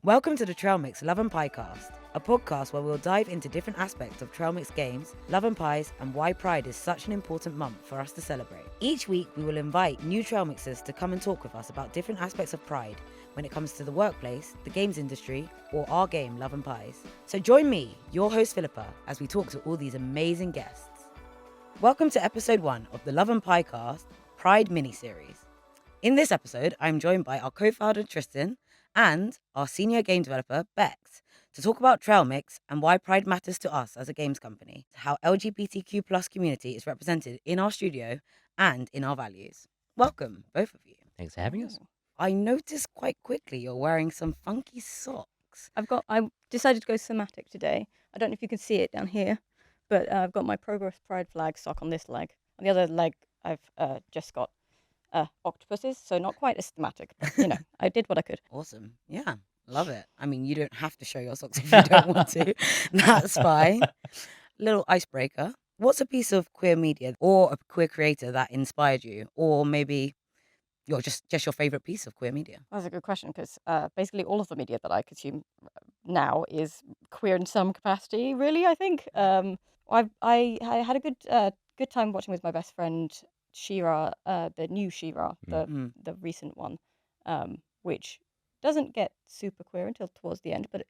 Welcome to the Trailmix Love Piecast, a podcast where we'll dive into different aspects of Trailmix games, love and pies, and why Pride is such an important month for us to celebrate. Each week, we will invite new Trailmixers to come and talk with us about different aspects of Pride when it comes to the workplace, the games industry, or our game, Love and Pies. So join me, your host Philippa, as we talk to all these amazing guests. Welcome to episode 1 of the Love and Piecast Pride mini-series. In this episode, I'm joined by our co-founder Tristan and our senior game developer Bex to talk about Trailmix and why Pride matters to us as a games company, how LGBTQ plus community is represented in our studio and in our values. Welcome, both of you. Thanks for having us. I noticed quite quickly you're wearing some funky socks. I decided to go thematic today. I don't know if you can see it down here, but I've got my Progress Pride flag sock on this leg. On the other leg, I've just got octopuses, so not quite as thematic, but I did what I could. Awesome. Yeah, love it. I mean, you don't have to show your socks if you don't want to. That's fine. Little icebreaker. What's a piece of queer media or a queer creator that inspired you? Or maybe you're just your favorite piece of queer media? That's a good question, because basically all of the media that I consume now is queer in some capacity, really, I think. I had a good time watching with my best friend She-Ra, the new She-Ra, the recent one, which doesn't get super queer until towards the end, but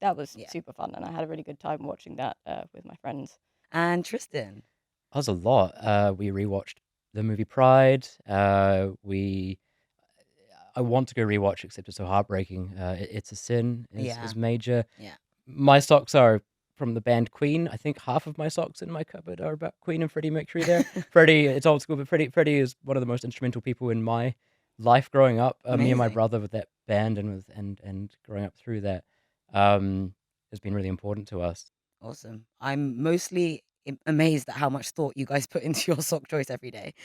that was super fun, and I had a really good time watching that with my friends. And Tristan? That was a lot. We rewatched the movie Pride. I want to go rewatch, except it's so heartbreaking. It's a Sin is major. Yeah. My socks are from the band Queen. I think half of my socks in my cupboard are about Queen and Freddie Mercury there. Freddie, it's old school, but Freddie is one of the most instrumental people in my life growing up. Me and my brother with that band and growing up through that has been really important to us. Awesome. I'm mostly amazed at how much thought you guys put into your sock choice every day.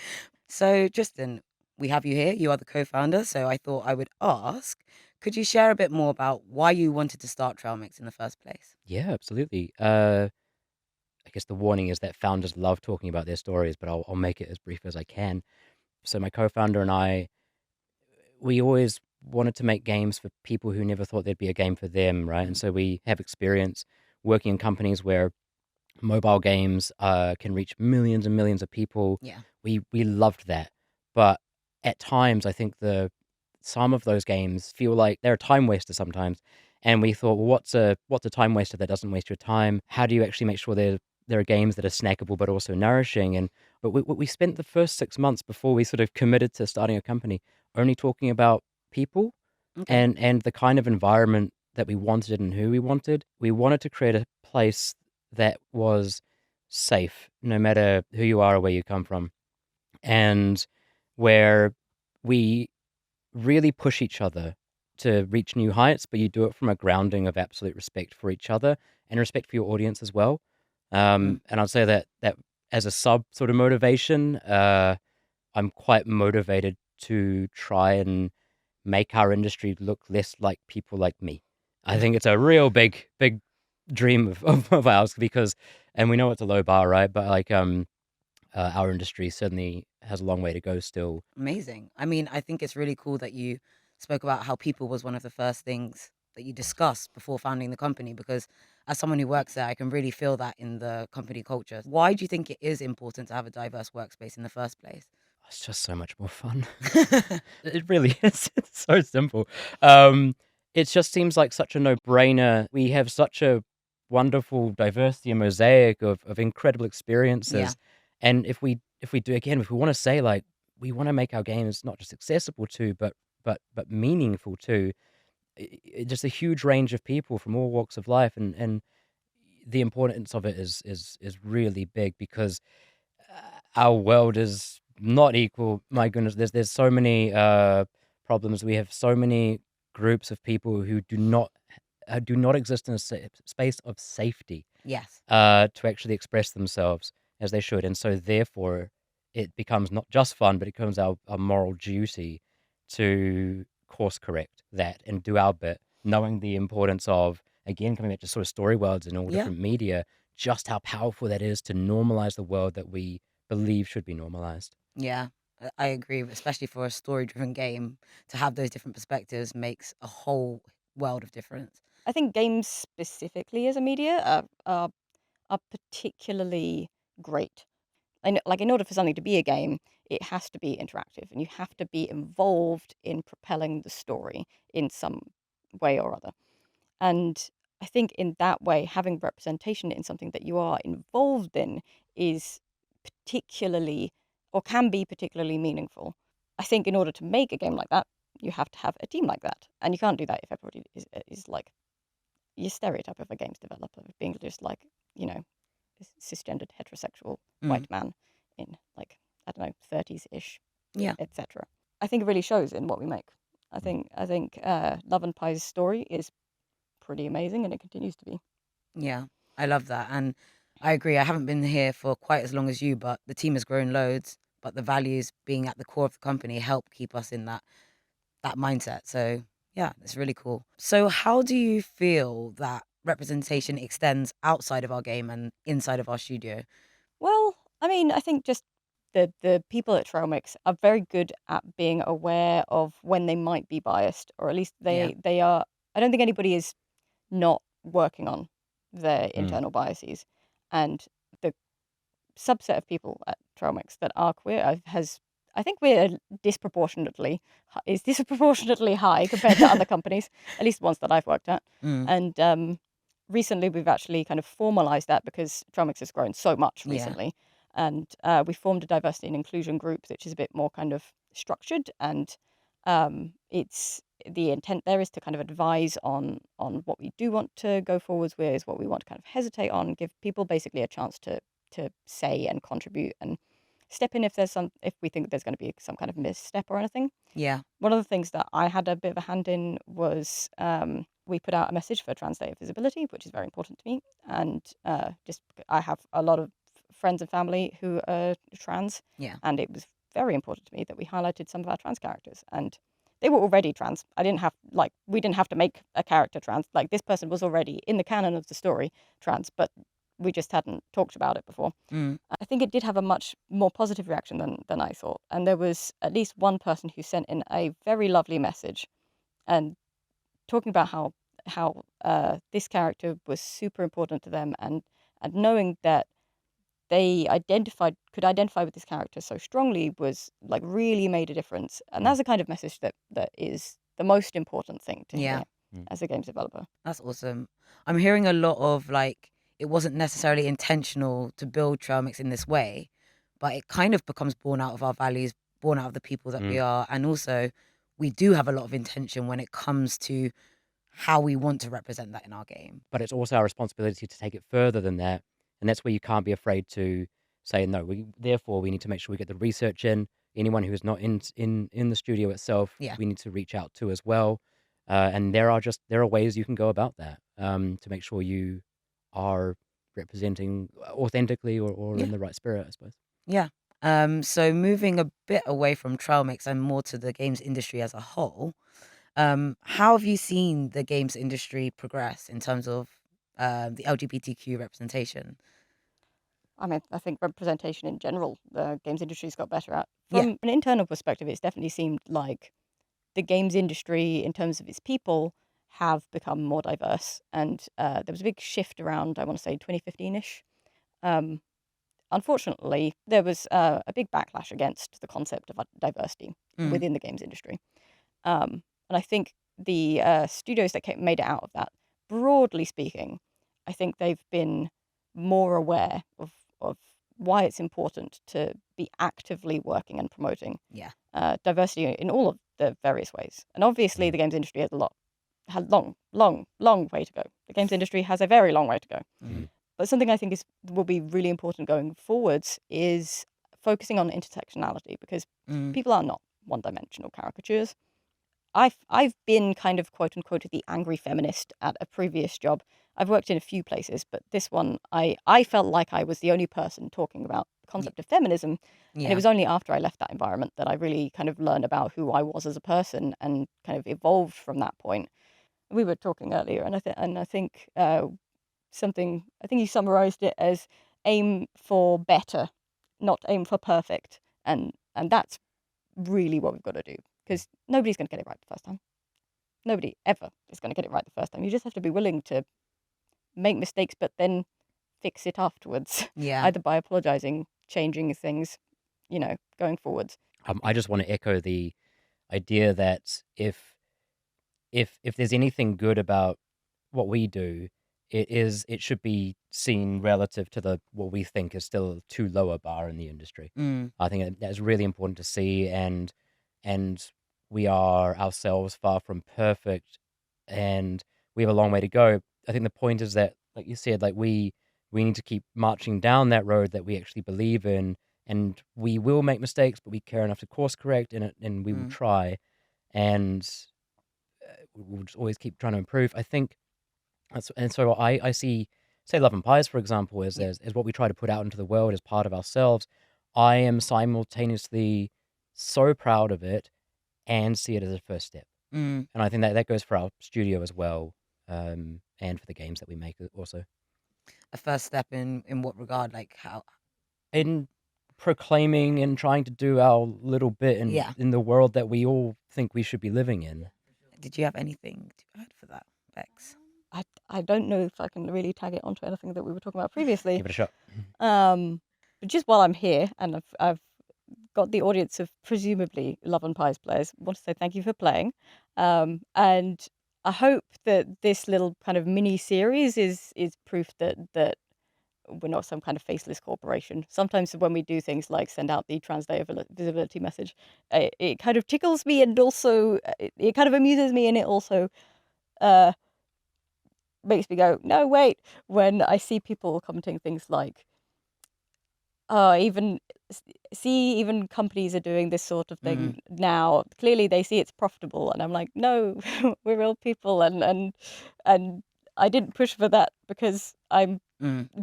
So, Tristan, we have you here. You are the co-founder, so I thought I would ask, could you share a bit more about why you wanted to start Trailmix in the first place? Yeah, absolutely. I guess the warning is that founders love talking about their stories, but I'll make it as brief as I can. So my co-founder and I, we always wanted to make games for people who never thought there'd be a game for them, right? And so we have experience working in companies where mobile games can reach millions and millions of people. Yeah. We loved that. But at times, I think some of those games feel like they're a time waster sometimes. And we thought, well, what's a time waster that doesn't waste your time? How do you actually make sure there are games that are snackable but also nourishing? But we spent the first 6 months before we sort of committed to starting a company only talking about people and the kind of environment that we wanted and who we wanted. We wanted to create a place that was safe, no matter who you are or where you come from, and where we really push each other to reach new heights, but you do it from a grounding of absolute respect for each other and respect for your audience as well. And I'd say that as a sub sort of motivation, I'm quite motivated to try and make our industry look less like people like me. I think it's a real big dream of ours, because, and we know it's a low bar, right? But like our industry certainly has a long way to go still. Amazing. I mean, I think it's really cool that you spoke about how people was one of the first things that you discussed before founding the company, because as someone who works there, I can really feel that in the company culture. Why do you think it is important to have a diverse workspace in the first place? It's just so much more fun. It really is. It's so simple. It just seems like such a no-brainer. We have such a wonderful diversity and mosaic of incredible experiences. Yeah. And if we want to say, like, we want to make our games not just accessible to, but meaningful to, just a huge range of people from all walks of life, and the importance of it is really big, because our world is not equal. My goodness, there's so many problems. We have so many groups of people who do not exist in a space of safety. Yes. To actually express themselves as they should, and so therefore it becomes not just fun, but it becomes our moral duty to course correct that and do our bit, knowing the importance of, again, coming back to sort of story worlds and all different media, just how powerful that is to normalize the world that we believe should be normalized. Yeah, I agree, especially for a story-driven game, to have those different perspectives makes a whole world of difference. I think games specifically as a media are particularly great. And like in order for something to be a game, it has to be interactive, and you have to be involved in propelling the story in some way or other. And I think in that way, having representation in something that you are involved in is particularly, or can be particularly meaningful. I think in order to make a game like that, you have to have a team like that, and you can't do that if everybody is like your stereotype of a games developer being just like, you know, cisgendered heterosexual Mm. white man in like, I don't know, 30s ish, Yeah. etc. I think it really shows in what we make. I think Love and Pie's story is pretty amazing, and it continues to be. Yeah, I love that. And I agree. I haven't been here for quite as long as you, but the team has grown loads. But the values being at the core of the company help keep us in that mindset. So yeah, it's really cool. So how do you feel that representation extends outside of our game and inside of our studio? Well, I mean, I think just the people at Trailmix are very good at being aware of when they might be biased, or at least Yeah. they are. I don't think anybody is not working on their Mm. internal biases, and the subset of people at Trailmix that are queer has. I think we're disproportionately high compared to other companies, at least the ones that I've worked at. Mm, And recently, we've actually kind of formalized that because Trailmix has grown so much yeah. recently, and we formed a diversity and inclusion group, which is a bit more kind of structured, and it's the intent there is to kind of advise on what we do want to go forwards with, what we want to kind of hesitate on, give people basically a chance to say and contribute and step in if we think there's going to be some kind of misstep or anything. Yeah. One of the things that I had a bit of a hand in was we put out a message for Trans Day of Visibility, which is very important to me. And I have a lot of friends and family who are trans, Yeah. and it was very important to me that we highlighted some of our trans characters. And they were already trans. We didn't have to make a character trans. Like, this person was already in the canon of the story trans, but we just hadn't talked about it before. Mm, I think it did have a much more positive reaction than I thought. And there was at least one person who sent in a very lovely message and talking about how this character was super important to them, and knowing that they could identify with this character so strongly was like really made a difference. And Mm. that's the kind of message that is the most important thing to yeah. hear Mm. as a games developer. That's awesome. I'm hearing a lot of like it wasn't necessarily intentional to build Trailmix in this way, but it kind of becomes born out of our values, born out of the people that we Mm. are, and also we do have a lot of intention when it comes to how we want to represent that in our game. But it's also our responsibility to take it further than that, and that's where you can't be afraid to say no. Therefore we need to make sure we get the research in. Anyone who is not in the studio itself, Yeah. we need to reach out to as well. And there are ways you can go about that to make sure you are representing authentically or Yeah. in the right spirit, I suppose. Yeah. So moving a bit away from Trailmix and more to the games industry as a whole, how have you seen the games industry progress in terms of the LGBTQ representation? I mean, I think representation in general, the games industry's got better at. Yeah. From an internal perspective, it's definitely seemed like the games industry, in terms of its people, have become more diverse. And there was a big shift around, I want to say, 2015-ish. Um, Unfortunately, there was a big backlash against the concept of diversity Mm, within the games industry. And I think the studios that made it out of that, broadly speaking, I think they've been more aware of why it's important to be actively working and promoting yeah. diversity in all of the various ways. And obviously, Mm. the games industry has long, long, long way to go. The games industry has a very long way to go. Mm, But something I think will be really important going forwards is focusing on intersectionality, because mm, people are not one-dimensional caricatures. I've been kind of quote unquote the angry feminist at a previous job. I've worked in a few places, but this one I felt like I was the only person talking about the y- concept of feminism, and it yeah. was only after I left that environment that I really kind of learned about who I was as a person and kind of evolved from that point. We were talking earlier, and I think something I think you summarized it as aim for better, not aim for perfect, and that's really what we've got to do, because nobody's going to get it right the first time. nobody ever is going to get it right the first time. You just have to be willing to make mistakes, but then fix it afterwards, Yeah. either by apologizing, changing things, going forwards. I just want to echo the idea that if there's anything good about what we do, it should be seen relative to what we think is still too low a bar in the industry. I think that's really important to see, and we are ourselves far from perfect, and we have a long way to go. I think the point is that, like you said, like we need to keep marching down that road that we actually believe in, and we will make mistakes, but we care enough to course correct, and we will try, and we'll just always keep trying to improve. I think and so I see, say, Love and Pies, for example, as what we try to put out into the world as part of ourselves. I am simultaneously so proud of it and see it as a first step. And I think that goes for our studio as well, and for the games that we make also. A first step in what regard? Like how? In proclaiming and trying to do our little bit in the world that we all think we should be living in. Did you have anything to add for that, Bex? I don't know if I can really tag it onto anything that we were talking about previously. Give it a shot. But just while I'm here and I've got the audience of presumably Love and Pies players, I want to say thank you for playing. And I hope that this little kind of mini series is proof that we're not some kind of faceless corporation. Sometimes when we do things like send out the Trans Day of Visibility message, it kind of tickles me, and also it kind of amuses me, and it also makes me go, no, wait, when I see people commenting things like, even companies are doing this sort of thing now. Clearly they see it's profitable, and I'm like, no, we're real people, and I didn't push for that because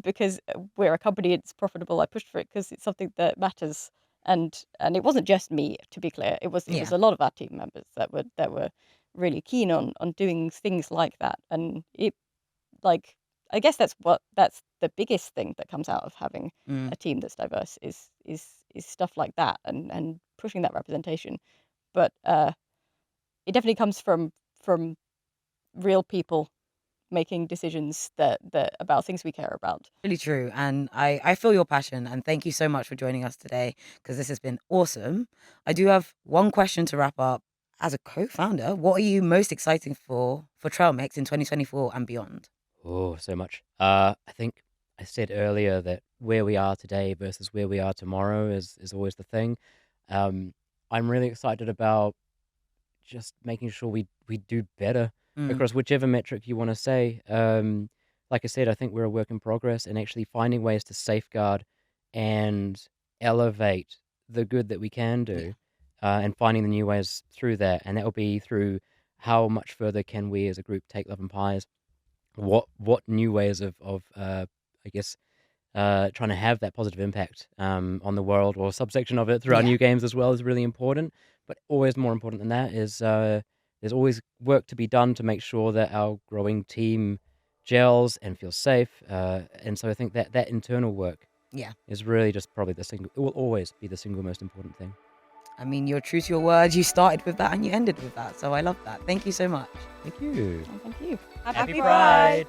because we're a company, it's profitable. I pushed for it because it's something that matters, and it wasn't just me, to be clear. It was a lot of our team members that were really keen on doing things like that, and it, like, I guess that's the biggest thing that comes out of having a team that's diverse is stuff like that, and pushing that representation. But it definitely comes from real people making decisions that about things we care about. Really true. And I feel your passion, and thank you so much for joining us today, because this has been awesome. I do have one question to wrap up. As a co-founder, what are you most excited for Trailmix in 2024 and beyond? Oh, so much. I think I said earlier that where we are today versus where we are tomorrow is always the thing. I'm really excited about just making sure we do better across whichever metric you want to say. Like I said, I think we're a work in progress, and actually finding ways to safeguard and elevate the good that we can do, and finding the new ways through that. And that will be through how much further can we as a group take Love and Pies. What new ways of I guess trying to have that positive impact on the world or subsection of it through our new games as well is really important. But always more important than that is there's always work to be done to make sure that our growing team gels and feels safe. And so I think that internal work is really just probably it will always be the single most important thing. I mean, you're true to your word. You started with that and you ended with that. So I love that. Thank you so much. Thank you. Thank you. Happy Pride.